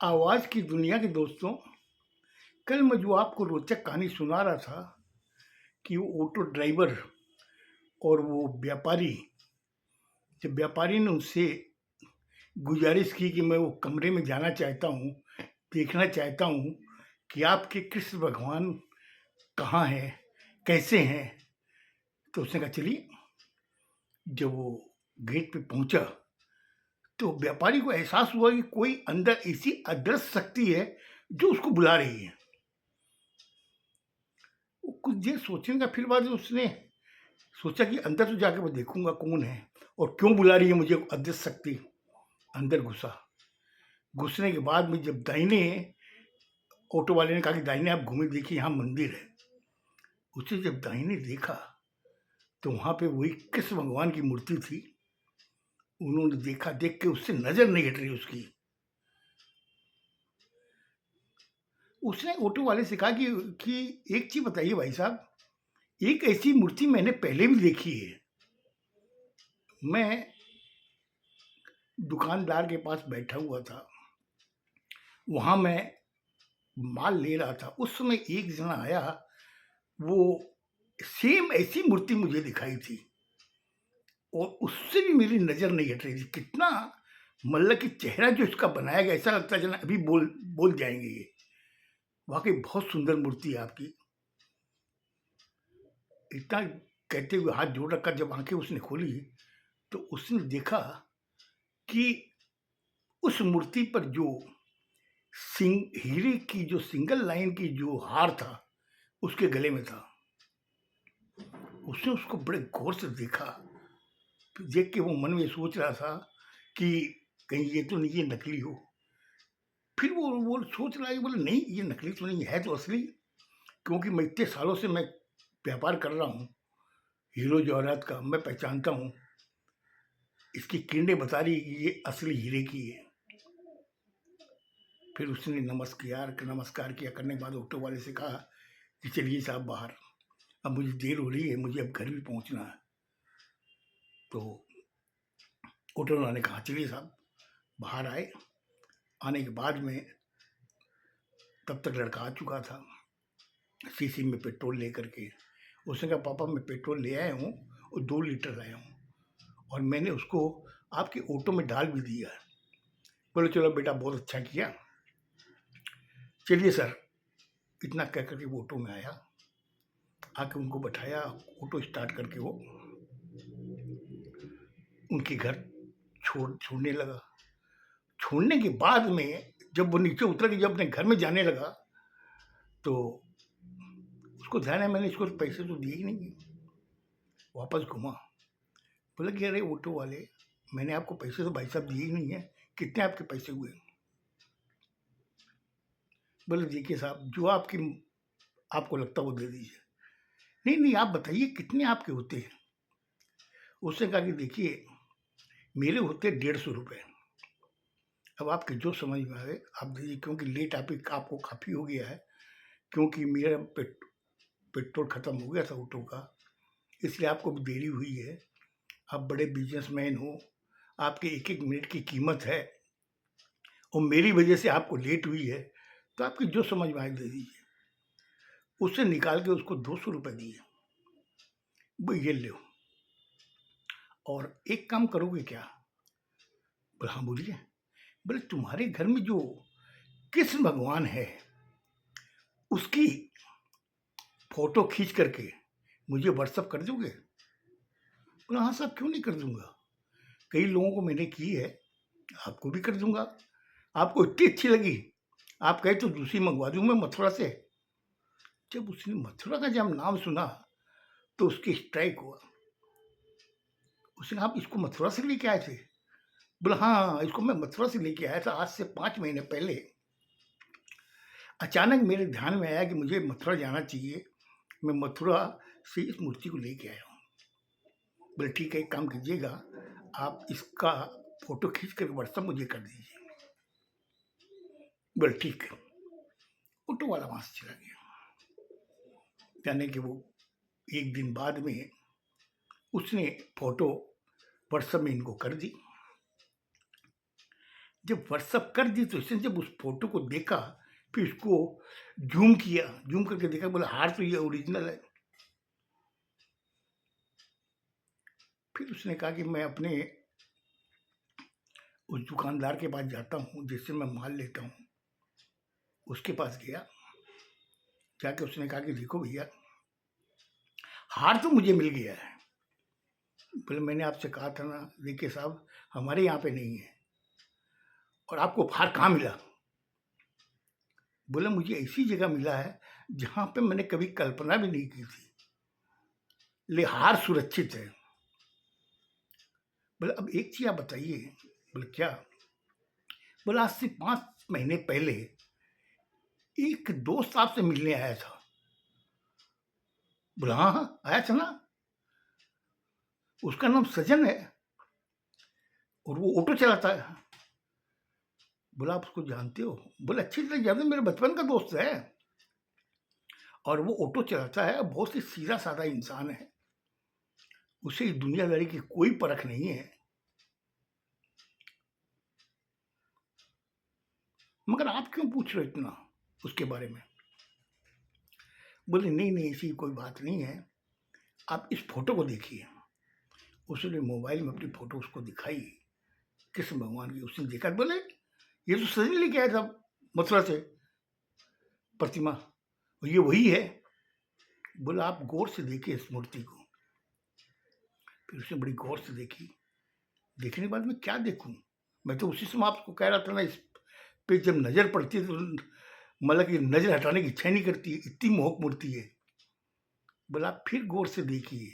आवाज़ की दुनिया के दोस्तों, कल मैं जो आपको रोचक कहानी सुना रहा था कि वो ऑटो ड्राइवर और वो व्यापारी, जब व्यापारी ने उससे गुज़ारिश की कि मैं वो कमरे में जाना चाहता हूँ, देखना चाहता हूँ कि आपके कृष्ण भगवान कहाँ हैं, कैसे हैं? तो उसने कहा चलिए। जब वो गेट पे पहुँचा, तो व्यापारी को एहसास हुआ कि कोई अंदर ऐसी अदृश्य शक्ति है, जो उसको बुला रही है। वो कुछ देर सोचने का फिर बाद उसने सोचा कि अंदर तो जाके मैं देखूँगा कौन है और क्यों बुला रही है मुझे अदृश्य शक्ति। अंदर घुसा। घुसने के बाद में जब दाहिने ऑटो वाले ने कहा कि दाहिने आप घूमे देखिए यहाँ मंदिर है। उसे जब दाहिने देखा तो वहाँ पे वही कृष्ण भगवान की मूर्ति थी। उन्होंने देखा, देख के उससे नज़र नहीं हट रही उसकी। उसने ऑटो वाले से कहा कि एक चीज़ बताइए भाई साहब, एक ऐसी मूर्ति मैंने पहले भी देखी है। मैं दुकानदार के पास बैठा हुआ था। वहाँ मैं माल ले रहा था। उस समय एक जना आया, वो सेम ऐसी मूर्ति मुझे दिखाई थी और उससे भी मेरी नज़र नहीं हट रही थी। कितना मतलब कि चेहरा जो इसका बनाया गया, ऐसा लगता है जना अभी बोल बोल जाएँगे ये। वाक़ई बहुत सुंदर मूर्ति है आपकी। इतना कहते हुए हाथ जोड़ रखा, जब आँखें उसने खोली तो उसने देखा कि उस मूर्ति पर जो हीरे की जो सिंगल लाइन की जो हार था, उसके गले में था। उसने उसको बड़े गौर से देखा। फिर देख के वो मन में सोच रहा था कि कहीं ये तो नहीं, ये नकली हो। फिर वो सोच रहा है कि बोले नहीं, ये नकली तो नहीं है, तो असली। क्योंकि मैं इतने सालों से मैं व्यापार कर रहा हूँ हीरो जवाहरात का, मैं पहचानता हूँ। इसकी किरणें बता रही कि ये असली हीरे की है। फिर उसने नमस्कार किया। करने के बाद ऑटो वाले से कहा कि चलिए साहब बाहर, अब मुझे देर हो रही है, मुझे अब घर भी पहुँचना है। तो ऑटो वाले ने कहा चलिए साहब। बाहर आए। आने के बाद में तब तक लड़का आ चुका था शीशी में पेट्रोल लेकर के। उसने कहा पापा मैं पेट्रोल ले आया हूँ और 2 लीटर लाया हूँ और मैंने उसको आपके ऑटो में डाल भी दिया है। बोले चलो बेटा बहुत अच्छा किया, चलिए सर। इतना कह करके वो ऑटो में आया, आके उनको बैठाया। ऑटो स्टार्ट करके वो उनके घर छोड़ने लगा। छोड़ने के बाद में जब वो नीचे उतर के जब अपने घर में जाने लगा, तो उसको ध्यान है मैंने इसको पैसे तो दिए ही नहीं। वापस घूमा। बोला कि अरे ऑटो वाले, मैंने आपको पैसे तो भाई साहब दिए ही नहीं है, कितने आपके पैसे हुए? बोले देखिए साहब, जो आपको लगता है वो दे दीजिए। नहीं नहीं, आप बताइए कितने आपके होते हैं? उसने कहा कि देखिए मेरे होते 150 रुपये। अब आपके जो समझ में आए आप दीजिए, क्योंकि लेट आपको काफ़ी हो गया है। क्योंकि मेरा पेट्रोल ख़त्म हो गया था ऑटो का, इसलिए आपको भी देरी हुई है। आप बड़े बिजनेसमैन हो, आपके एक एक मिनट की कीमत है और मेरी वजह से आपको लेट हुई है, तो आपकी जो समझ में आए दे दीजिए। उससे निकाल के उसको 200 रुपये दिए। वो ये लो, और एक काम करोगे क्या? बोला हाँ बोलिए। बोले तुम्हारे घर में जो कृष्ण भगवान है, उसकी फोटो खींच करके मुझे व्हाट्सअप कर दोगे? बोला हाँ साहब, क्यों नहीं कर दूंगा। कई लोगों को मैंने की है, आपको भी कर दूंगा। आपको इतनी अच्छी लगी, आप कहे तो दूसरी मंगवा दूं मैं मथुरा से। जब उसने मथुरा का जब नाम सुना तो उसकी स्ट्राइक हुआ। उसने कहा आप इसको मथुरा से लेके आए थे? बोला हाँ, इसको मैं मथुरा से लेके आया था आज से 5 महीने पहले। अचानक मेरे ध्यान में आया कि मुझे मथुरा जाना चाहिए, मैं मथुरा से इस मूर्ति को लेके आया हूँ। बोले ठीक है, एक काम कीजिएगा, आप इसका फोटो खींच कर व्हाट्सअप मुझे कर दीजिए। बोले ठीक है। ऑटो वाला वहां से चला गया। यानी कि वो एक दिन बाद में उसने फोटो व्हाट्सएप में इनको कर दी। जब व्हाट्सएप कर दी तो इसने जब उस फ़ोटो को देखा, फिर उसको ज़ूम किया, ज़ूम करके देखा, बोला हार तो ये ओरिजिनल है। फिर उसने कहा कि मैं अपने उस दुकानदार के पास जाता हूँ जिससे मैं माल लेता हूँ। उसके पास गया, जाके उसने कहा कि देखो भैया, हार तो मुझे मिल गया है। बोले मैंने आपसे कहा था ना, देखिए साहब हमारे यहाँ पे नहीं है। और आपको हार कहाँ मिला? बोला मुझे ऐसी जगह मिला है जहाँ पे मैंने कभी कल्पना भी नहीं की थी, ले हार सुरक्षित है। बोला अब एक चीज़ आप बताइए। बोले क्या? बोला आज से 5 महीने पहले एक दोस्त आपसे मिलने आया था। बोला हाँ, हाँ, आया था ना, उसका नाम सजन है और वो ऑटो चलाता है। बोला आप उसको जानते हो? बोले अच्छी तरह जानते हो, मेरे बचपन का दोस्त है और वो ऑटो चलाता है, बहुत ही सीधा-साधा इंसान है। उसे इस दुनियादारी की कोई परख नहीं है। मगर आप क्यों पूछ रहे हो इतना उसके बारे में? बोले नहीं, नहीं ऐसी कोई बात नहीं है, आप इस फ़ोटो को देखिए। उसने मोबाइल में अपनी फ़ोटो उसको दिखाई, कृष्ण भगवान की। उसने देखा, बोले ये तो सजन लेके आया था मथुरा से प्रतिमा, और ये वही है। बोला आप गौर से देखिए इस मूर्ति को। फिर उसने बड़ी गौर से देखी। देखने के बाद मैं क्या देखूं? मैं तो उसी समय आपको कह रहा था ना, इस पे जब नज़र पड़ती है तो मतलब कि नज़र हटाने की इच्छा नहीं करती, इतनी मोहक मूर्ति है। बोला आप फिर गौर से देखिए।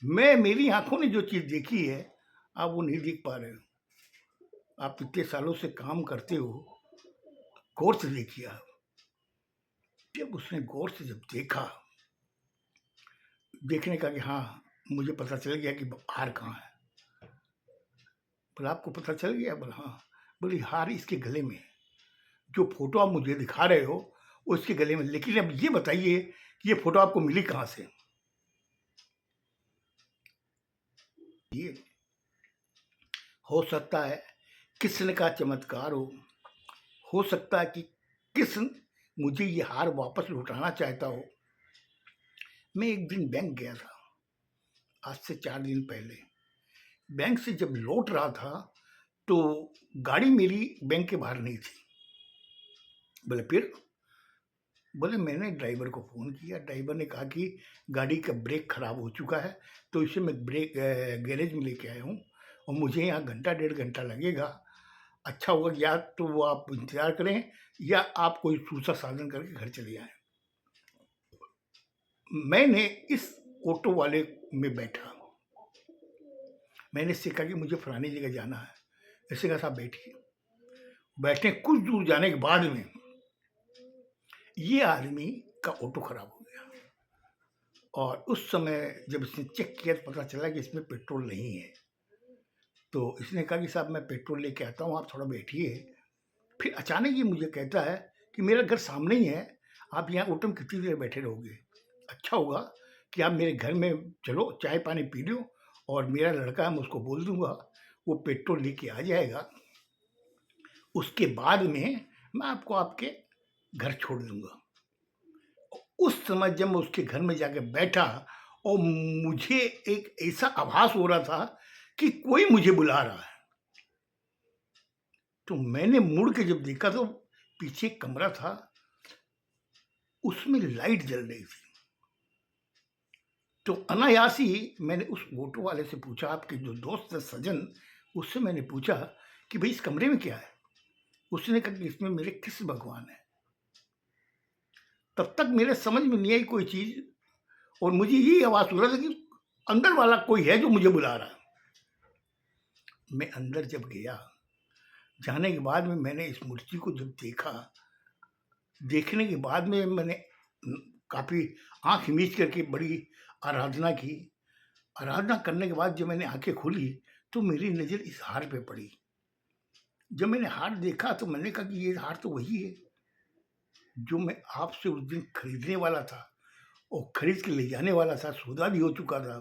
मेरी आंखों ने जो चीज़ देखी है, आप वो नहीं देख पा रहे हो। आप इतने सालों से काम करते हो, गौर से देखिए आप। जब उसने गौर से जब देखा, देखने का कि हाँ, मुझे पता चल गया कि हार कहाँ है। बोला आपको पता चल गया? बोला हाँ। बोली हार इसके गले में है। जो फ़ोटो आप मुझे दिखा रहे हो, वो इसके गले में। लेकिन अब ये बताइए कि ये फ़ोटो आपको मिली कहाँ से? ये हो सकता है कृष्ण का चमत्कार हो सकता है कि कृष्ण मुझे ये हार वापस लौटाना चाहता हो। मैं एक दिन बैंक गया था, आज से 4 दिन पहले। बैंक से जब लौट रहा था, तो गाड़ी मेरी बैंक के बाहर नहीं थी। बोले फिर? बोले मैंने ड्राइवर को फ़ोन किया, ड्राइवर ने कहा कि गाड़ी का ब्रेक ख़राब हो चुका है, तो इसे मैं गैरेज में लेके आया हूँ और मुझे यहाँ घंटा डेढ़ घंटा लगेगा। अच्छा होगा कि या तो वो आप इंतज़ार करें या आप कोई दूसरा साधन करके घर चले आएँ। मैंने इस ऑटो वाले में बैठा। मैंने इससे कहा कि मुझे फलानी जगह जाना है। इसने कहा साहब बैठिए। बैठे कुछ दूर जाने के बाद में ये आदमी का ऑटो खराब हो गया और उस समय जब इसने चेक किया तो पता चला कि इसमें पेट्रोल नहीं है। तो इसने कहा कि साहब मैं पेट्रोल लेके आता हूँ, आप थोड़ा बैठिए। फिर अचानक ये मुझे कहता है कि मेरा घर सामने ही है, आप यहाँ ऑटो में कितनी देर बैठे रहोगे? अच्छा होगा कि आप मेरे घर में चलो, चाय पानी पी लो और मेरा लड़का है, मैं उसको बोल दूँगा, वो पेट्रोल लेके आ जाएगा। उसके बाद में मैं आपको आपके घर छोड़ दूँगा। उस समय जब मैं उसके घर में जाके बैठा और मुझे एक ऐसा आभास हो रहा था कि कोई मुझे बुला रहा है। तो मैंने मुड़ के जब देखा तो पीछे एक कमरा था, उसमें लाइट जल रही थी। तो अनायास ही मैंने उस ऑटो वाले से पूछा, आपके जो दोस्त है सजन, उससे मैंने पूछा कि भई इस कमरे में क्या है? उसने कहा कि इसमें मेरे कृष्ण भगवान हैं। तब तक मेरे समझ में नहीं आई कोई चीज़ और मुझे यही आवाज़ हो रहा था कि अंदर वाला कोई है जो मुझे बुला रहा है। मैं अंदर जब गया, जाने के बाद में मैंने इस मूर्ति को जब देखा, देखने के बाद में मैंने काफ़ी आँख मीच करके बड़ी आराधना की। आराधना करने के बाद जब मैंने आँखें खोली, तो मेरी नज़र इस हार पे पड़ी। जब मैंने हार देखा तो मैंने कहा कि ये हार तो वही है, जो मैं आपसे उस दिन खरीदने वाला था और खरीद के ले जाने वाला था, सौदा भी हो चुका था।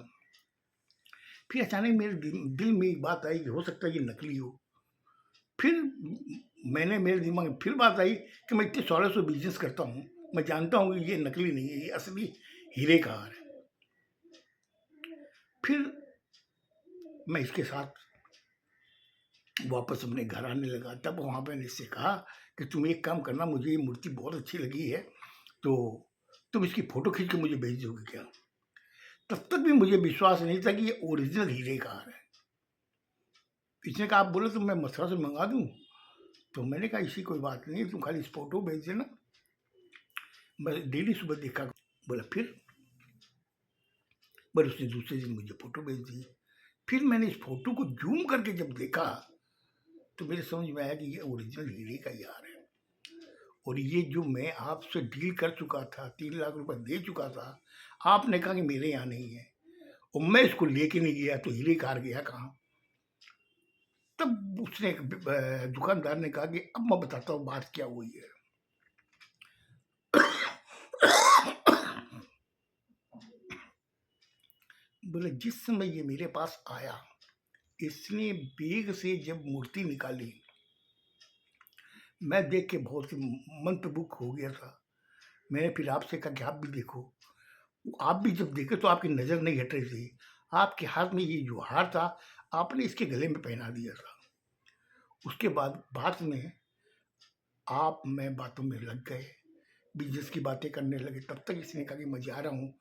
फिर अचानक मेरे दिल में एक बात आई कि हो सकता है ये नकली हो। फिर मैंने मेरे दिमाग में फिर बात आई कि मैं इतने सालों से बिजनेस करता हूँ, मैं जानता हूँ कि ये नकली नहीं है, ये असली हीरे का हार है। फिर मैं इसके साथ वापस अपने घर आने लगा। तब वहाँ पे मैंने इससे कहा कि तुम एक काम करना, मुझे ये मूर्ति बहुत अच्छी लगी है, तो तुम इसकी फ़ोटो खींच के मुझे भेज दोगे क्या? तब तक भी मुझे विश्वास नहीं था कि ये ओरिजिनल हीरे का हार है। इसने कहा आप बोले तो मैं मथुरा से मंगा दूँ? तो मैंने कहा ऐसी कोई बात नहीं है, तुम खाली इस फ़ोटो भेज देना, मैं डेली सुबह देखा। बोला फिर? बट उसने दूसरे दिन मुझे फ़ोटो भेज दी। फिर मैंने इस फ़ोटो को ज़ूम करके जब देखा तो मेरे समझ में आया कि ये ओरिजिनल हीरे का ही हार है। और ये जो मैं आपसे डील कर चुका था, 3 लाख रुपए दे चुका था, आपने कहा कि मेरे यहाँ नहीं है, और मैं इसको लेके नहीं गया, तो हीरे का हार गया कहाँ? तब उसने दुकानदार ने कहा कि अब मैं बताता हूँ बात क्या हुई है। बोले जिस समय ये मेरे पास आया, इसने बैग से जब मूर्ति निकाली, मैं देख के बहुत ही मंत्रमुग्ध हो गया था। मैंने फिर आपसे कहा कि आप भी देखो। आप भी जब देखे तो आपकी नज़र नहीं हट रही थी। आपके हाथ में ये जो हार था, आपने इसके गले में पहना दिया था। उसके बाद में आप मैं बातों में लग गए, बिजनेस की बातें करने लगे। तब तक इसने कहा कि मैं जा रहा हूँ।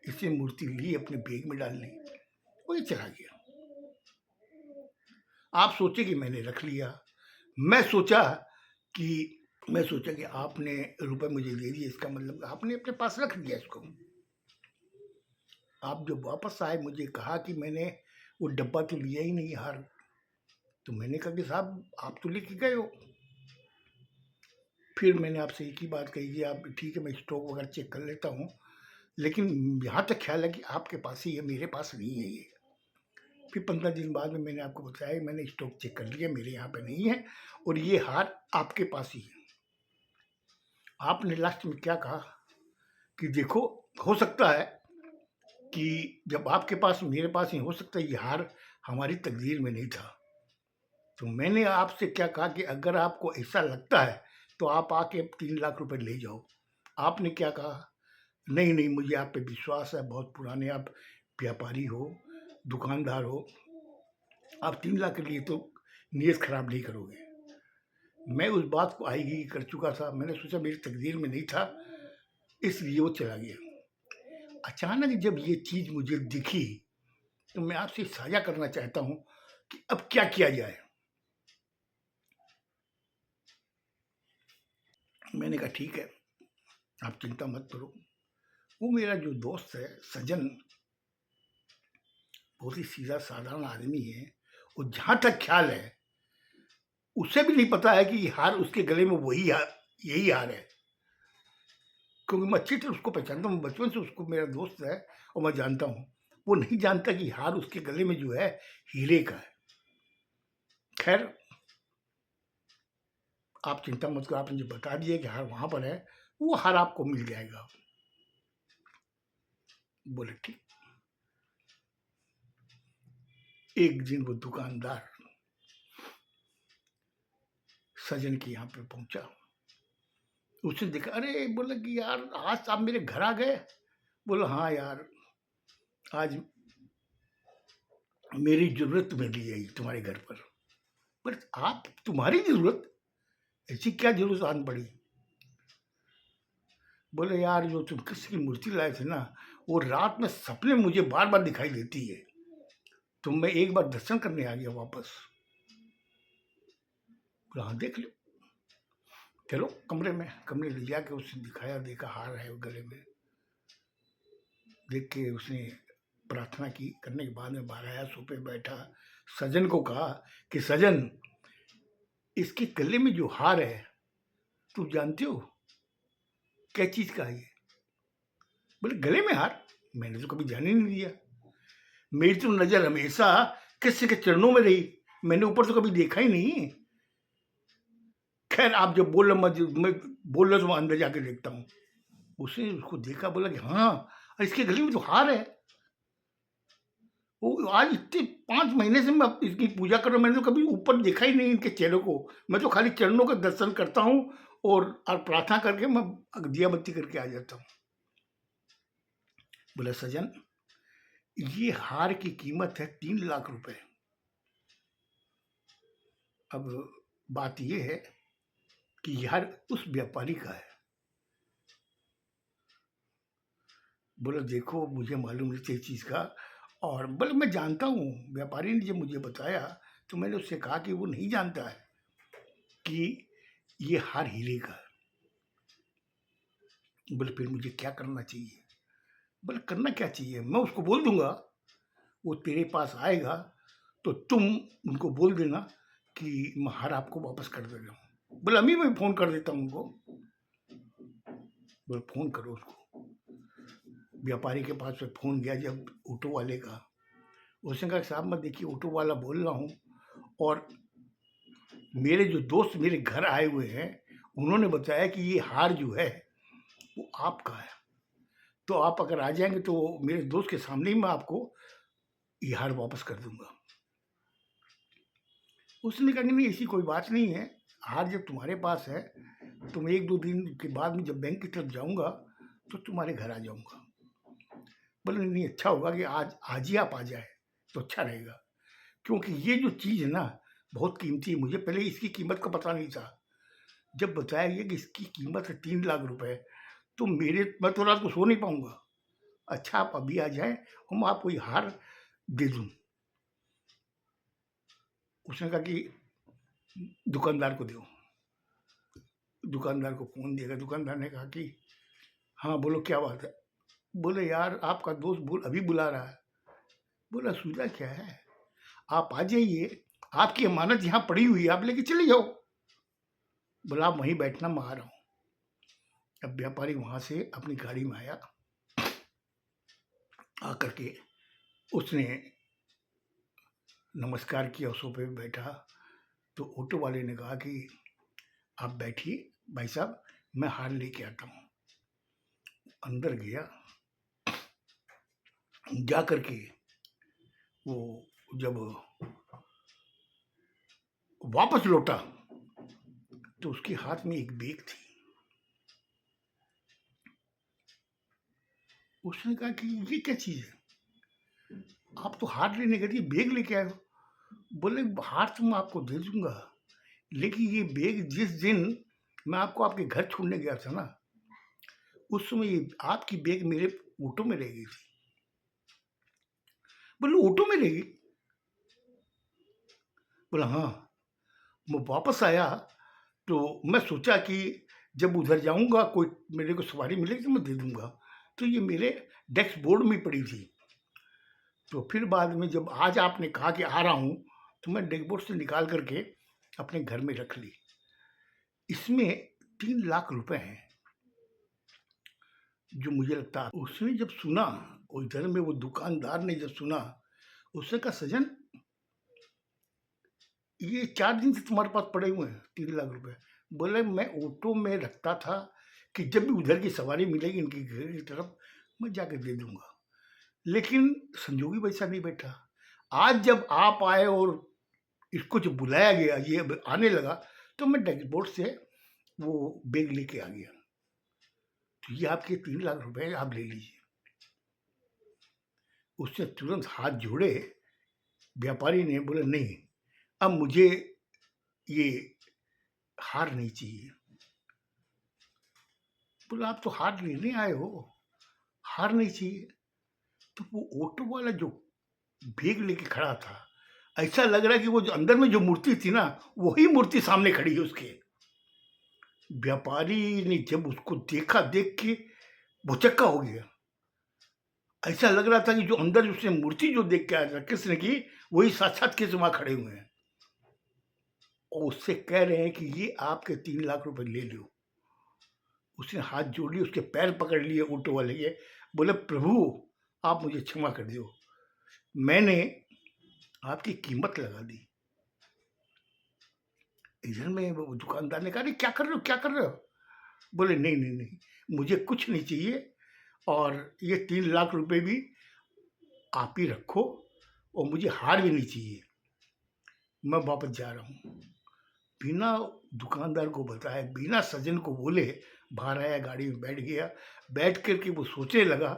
इसने मूर्ति ली अपने बैग में डालने, वो ये चला गया। आप सोचे कि मैंने रख लिया। मैं सोचा कि आपने रुपए मुझे दे दिए, इसका मतलब आपने अपने पास रख लिया इसको। आप जब वापस आए, मुझे कहा कि मैंने वो डब्बा तो लिया ही नहीं हार। तो मैंने कहा कि साहब आप तो लेके गए हो। फिर मैंने आपसे एक ही बात कही कि आप ठीक है, मैं स्टॉक वगैरह चेक कर लेता हूँ, लेकिन यहाँ तक ख्याल है कि आपके पास ही है, मेरे पास नहीं है ये। फिर 15 दिन बाद में मैंने आपको बताया मैंने स्टॉक चेक कर लिया, मेरे यहाँ पे नहीं है, और ये हार आपके पास ही है। आपने लास्ट में क्या कहा कि देखो, हो सकता है कि जब आपके पास मेरे पास ही, हो सकता है ये हार हमारी तकदीर में नहीं था। तो मैंने आपसे क्या कहा कि अगर आपको ऐसा लगता है तो आप आके 3 लाख रुपए ले जाओ। आपने क्या कहा? नहीं नहीं, मुझे आप पे विश्वास है, बहुत पुराने आप व्यापारी हो, दुकानदार हो, आप 3 लाख के लिए तो नीयत खराब नहीं करोगे। मैं उस बात को आईगी कर चुका था, मैंने सोचा मेरी तकदीर में नहीं था, इसलिए वो चला गया। अचानक जब ये चीज़ मुझे दिखी तो मैं आपसे साझा करना चाहता हूँ कि अब क्या किया जाए। मैंने कहा ठीक है, आप चिंता मत करो। वो मेरा जो दोस्त है सज्जन, बहुत ही सीधा साधारण आदमी है, और जहाँ तक ख्याल है उसे भी नहीं पता है कि ये हार उसके गले में वही हार, यही हार है। क्योंकि मैं अच्छी तरह उसको पहचानता हूँ, बचपन से उसको मेरा दोस्त है और मैं जानता हूँ। वो नहीं जानता कि हार उसके गले में जो है हीरे का है। खैर, आप चिंता मत करो, आपने जो बता दिया कि हार वहाँ पर है, वो हार आपको मिल जाएगा। बोले ठीक। एक दिन वो दुकानदार सजन के यहाँ पे पहुंचा। उसने देखा, अरे बोला कि यार आज आप मेरे घर आ गए? बोला हाँ यार, आज मेरी जरूरत मिली है तुम्हारे घर पर। पर आप, तुम्हारी जरूरत? ऐसी क्या जरूरत आन पड़ी? बोले यार जो तुम कृष्ण की मूर्ति लाए थे ना, वो रात में सपने में मुझे बार बार दिखाई देती है, तो मैं एक बार दर्शन करने आ गया वापस। बोला हाँ देख लो, चलो कमरे ले जाके उसने दिखाया, देखा हार है वो गले में। देख के उसने प्रार्थना की, करने के बाद में बाहर आया, सोफे बैठा, सजन को कहा कि सजन, इसके गले में जो हार है तुम जानते हो क्या चीज का है ये? बोले गले में हार? मैंने तो कभी ध्यान ही नहीं दिया, मेरी तो नजर हमेशा कृष्ण के चरणों में रही, मैंने ऊपर तो कभी देखा ही नहीं। खैर आप जब बोल रहे, मैं बोल रहा तो मैं अंदर जाके देखता हूँ। उसने उसको देखा, बोला कि हाँ, इसके गले में तो हार है। वो आज इतने 5 महीने से मैं इसकी पूजा कर रहा हूँ, मैंने तो कभी ऊपर देखा ही नहीं इनके चेहरों को। मैं तो खाली चरणों का दर्शन करता हूँ और प्रार्थना करके मैं दिया बत्ती करके आ जाता हूँ। बोला सजन, ये हार की कीमत है 3 लाख रुपए। अब बात ये है कि ये हार उस व्यापारी का है। बोला देखो मुझे मालूम नहीं था इस चीज़ का, और बोले मैं जानता हूँ, व्यापारी ने जब मुझे बताया तो मैंने उससे कहा कि वो नहीं जानता है कि ये हार हीरे का है। बोले फिर मुझे क्या करना चाहिए? बोले करना क्या चाहिए, मैं उसको बोल दूंगा, वो तेरे पास आएगा तो तुम उनको बोल देना कि मैं हार आपको वापस कर दे रहा हूँ। बोले अभी मैं फ़ोन कर देता हूँ उनको। बोले फ़ोन करो उसको। व्यापारी के पास में फ़ोन गया जब ऑटो वाले का, उसने कहा साहब मैं देखिए ऑटो वाला बोल रहा हूँ, और मेरे जो दोस्त मेरे घर आए हुए हैं उन्होंने बताया कि ये हार जो है वो आपका है, तो आप अगर आ जाएंगे तो मेरे दोस्त के सामने ही मैं आपको ये हार वापस कर दूंगा। उसने कहा कि नहीं ऐसी कोई बात नहीं है, हार जब तुम्हारे पास है तो मैं 1-2 दिन के बाद में जब बैंक की तरफ जाऊंगा तो तुम्हारे घर आ जाऊंगा। बोले नहीं अच्छा होगा कि आज ही आप आ जाए तो अच्छा रहेगा, क्योंकि ये जो चीज़ है ना बहुत कीमती है। मुझे पहले इसकी कीमत का पता नहीं था। जब बताया गया कि इसकी कीमत है 3 लाख रुपए, तो मैं तो रात को सो नहीं पाऊंगा। अच्छा आप अभी आ जाएं और मैं आपको ये हार दे दूं। उसने कहा कि दुकानदार को दो। दुकानदार को फ़ोन दिया, दुकानदार ने कहा कि हाँ बोलो क्या बात है? बोले यार आपका दोस्त अभी बुला रहा है। बोला सूझा क्या है, आप आ जाइए, आपकी अमानत यहाँ पड़ी हुई है, आप लेके चले जाओ। बोला आप वहीं बैठना, मैं आ रहा हूँ। अब व्यापारी वहाँ से अपनी गाड़ी में आया, आकर के उसने नमस्कार किया, सोफे पे बैठा, तो ऑटो वाले ने कहा कि आप बैठिए भाई साहब, मैं हार लेके आता हूँ। अंदर गया, जा करके वो जब वापस लौटा तो उसके हाथ में एक बैग थी। उसने कहा कि ये क्या चीज़ है, आप तो हार लेने गए थे, बैग लेके आए हो। बोले हार तो मैं आपको दे दूंगा, लेकिन ये बैग जिस दिन मैं आपको आपके घर छोड़ने गया था ना, उस समय ये आपकी बैग मेरे ऑटो में रह गई थी। बोले ऑटो में रह गई? बोला हाँ। मैं वापस आया तो मैं सोचा कि जब उधर जाऊंगा कोई मेरे को सवारी मिलेगी तो मैं दे दूंगा, तो ये मेरे डेस्क बोर्ड में पड़ी थी। तो फिर बाद में जब आज आपने कहा कि आ रहा हूँ तो मैं डेस्क बोर्ड से निकाल करके अपने घर में रख ली। इसमें 3 लाख रुपए हैं, जो मुझे लगता है उसने जब सुना, और इधर में वो दुकानदार ने जब सुना, उसने कहा सजन ये 4 दिन से तुम्हारे पास पड़े हुए हैं 3 लाख रुपए। बोले मैं ऑटो में रखता था कि जब भी उधर की सवारी मिलेगी इनके घर की तरफ मैं जाके दे दूंगा, लेकिन संजोगी वैसा नहीं बैठा। आज जब आप आए और इसको जब बुलाया गया, ये अब आने लगा, तो मैं डैशबोर्ड से वो बैग लेके आ गया। तो ये आपके 3 लाख रुपए आप ले लीजिए। उसने तुरंत हाथ जोड़े, व्यापारी ने बोला नहीं, अब मुझे ये हार नहीं चाहिए। बोला आप तो हार लेने आए हो, हार नहीं चाहिए? तो वो ऑटो वाला जो बैग लेके खड़ा था, ऐसा लग रहा है कि वो जो अंदर में जो मूर्ति थी ना, वही मूर्ति सामने खड़ी है उसके। व्यापारी ने जब उसको देखा, देख के भुचक्का हो गया। ऐसा लग रहा था कि जो अंदर उसने मूर्ति जो देख के आया था कृष्ण की, वही साक्षात कृष्ण वहां खड़े हुए हैं और उससे कह रहे हैं कि ये आपके 3 लाख रुपए ले लो। उसने हाथ जोड़ लिए, उसके पैर पकड़ लिए ऑटो वाले के, बोले प्रभु आप मुझे क्षमा कर दो, मैंने आपकी कीमत लगा दी। इधर में वो दुकानदार ने कहा अरे क्या कर रहे हो, क्या कर रहे हो? बोले नहीं नहीं नहीं, मुझे कुछ नहीं चाहिए, और ये 3 लाख रुपए भी आप ही रखो, और मुझे हार भी नहीं चाहिए। मैं वापस जा रहा हूँ। बिना दुकानदार को बताए, बिना सज्जन को बोले बाहर आया, गाड़ी में बैठ गया। बैठ कर के वो सोचने लगा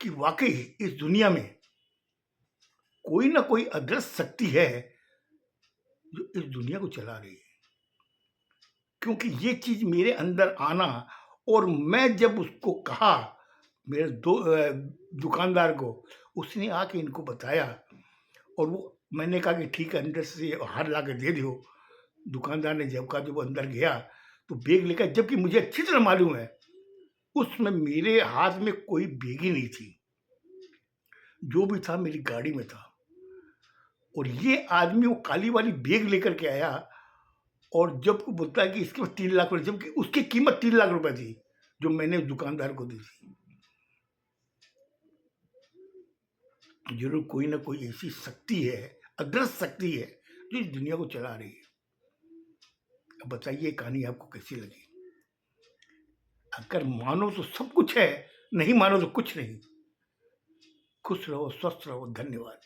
कि वाक़ई इस दुनिया में कोई ना कोई अदृश्य शक्ति है जो इस दुनिया को चला रही है। क्योंकि ये चीज़ मेरे अंदर आना, और मैं जब उसको कहा मेरे दुकानदार को, उसने आके इनको बताया, और वो मैंने कहा कि ठीक है, अंदर से हार ला के दे दो। दुकानदार ने जब कहा, जब वो अंदर गया तो बैग लेकर, जबकि मुझे अच्छी तरह मालूम है उसमें मेरे हाथ में कोई बैग ही नहीं थी, जो भी था मेरी गाड़ी में था। और ये आदमी वो काली वाली बैग लेकर के आया, और जब वो बोलता है कि इसके पास 3 लाख रुपए, जबकि उसकी कीमत 3 लाख रुपए थी जो मैंने दुकानदार को दी थी। जरूर कोई ना कोई ऐसी शक्ति है, अदृश्य शक्ति है, जो इस दुनिया को चला रही है। अब बताइए कहानी आपको कैसी लगी? अगर मानो तो सब कुछ है, नहीं मानो तो कुछ नहीं। खुश रहो, स्वस्थ रहो, धन्यवाद।